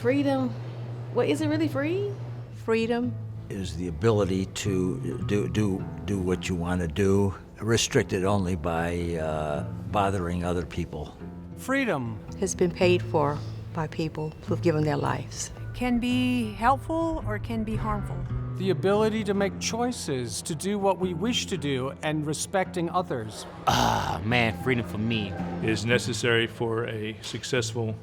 Freedom. Well, is it really free? Freedom is the ability to do what you want to do, restricted only by bothering other people. Freedom has been paid for by people who've given their lives. Can be helpful or can be harmful. the ability to make choices, to do what we wish to do, and respecting others. Man, freedom for me is necessary for a successful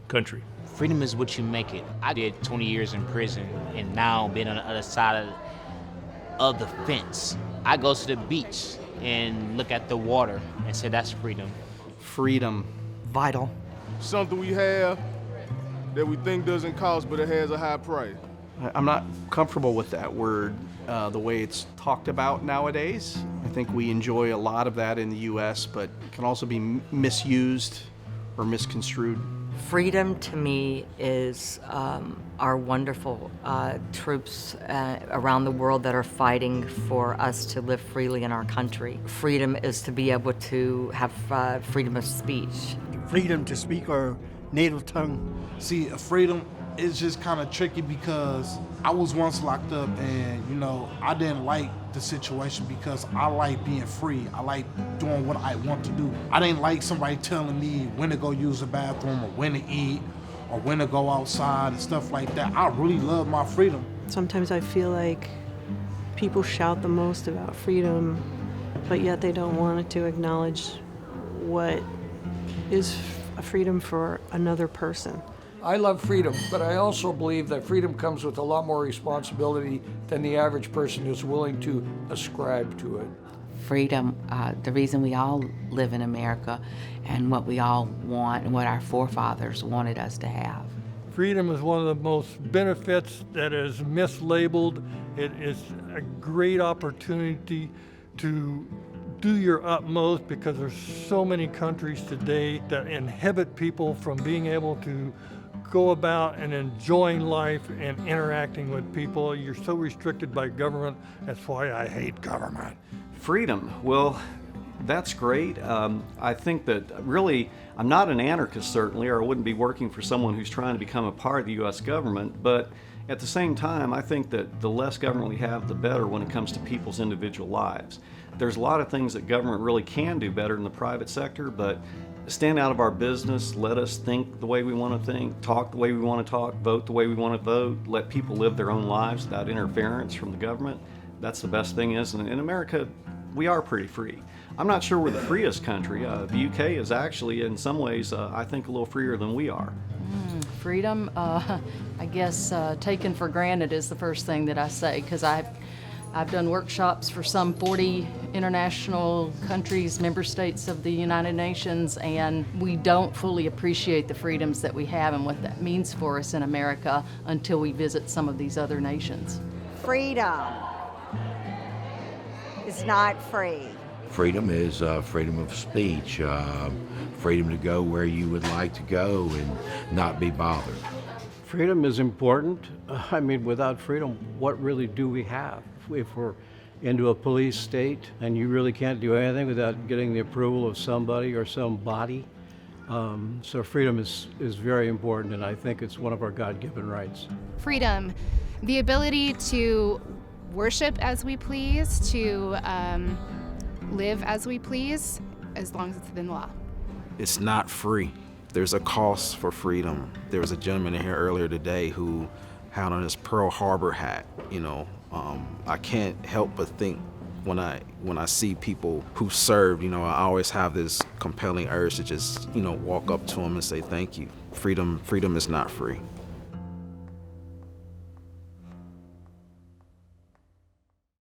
country. Freedom is what you make it. I did 20 years in prison, and now being on the other side of the fence, I go to the beach and look at the water and say that's freedom. Freedom. Vital. Something we have that we think doesn't cost, but it has a high price. I'm not comfortable with that word, the way it's talked about nowadays. I think we enjoy a lot of that in the U.S., but it can also be misused or misconstrued. Freedom to me is our wonderful troops around the world that are fighting for us to live freely in our country. Freedom is to be able to have freedom of speech. Freedom to speak our native tongue. See, freedom is just kind of tricky because I was once locked up and, I didn't like the situation because I like being free. I like doing what I want to do. I didn't like somebody telling me when to go use the bathroom or when to eat or when to go outside and stuff like that. I really love my freedom. Sometimes I feel like people shout the most about freedom, but yet they don't want to acknowledge what is a freedom for another person. I love freedom, but I also believe that freedom comes with a lot more responsibility than the average person is willing to ascribe to it. Freedom, the reason we all live in America and what we all want and what our forefathers wanted us to have. Freedom is one of the most benefits that is mislabeled. It is a great opportunity to do your utmost because there's so many countries today that inhibit people from being able to go about and enjoying life and interacting with people. You're so restricted by government. That's why I hate government. Freedom, well, that's great. I think that really, I'm not an anarchist certainly, or I wouldn't be working for someone who's trying to become a part of the U.S. government, but at the same time, I think that the less government we have, the better when it comes to people's individual lives. There's a lot of things that government really can do better than the private sector, but stand out of our business, let us think the way we want to think, talk the way we want to talk, vote the way we want to vote, let people live their own lives without interference from the government. That's the best thing is, and in America, we are pretty free. I'm not sure we're the freest country. The UK is actually, in some ways, I think a little freer than we are. Freedom, I guess taken for granted is the first thing that I say, because I've done workshops for some 40 international countries, member states of the United Nations, and we don't fully appreciate the freedoms that we have and what that means for us in America until we visit some of these other nations. Freedom is not free. Freedom is freedom of speech, freedom to go where you would like to go and not be bothered. Freedom is important. Without freedom, what really do we have? If we're into a police state and you really can't do anything without getting the approval of somebody or somebody. So freedom is very important, and I think it's one of our God-given rights. Freedom, the ability to worship as we please, to live as we please, as long as it's within the law. It's not free. There's a cost for freedom. There was a gentleman in here earlier today who had on his Pearl Harbor hat, I can't help but think when I see people who served, I always have this compelling urge to just, walk up to them and say thank you. Freedom is not free.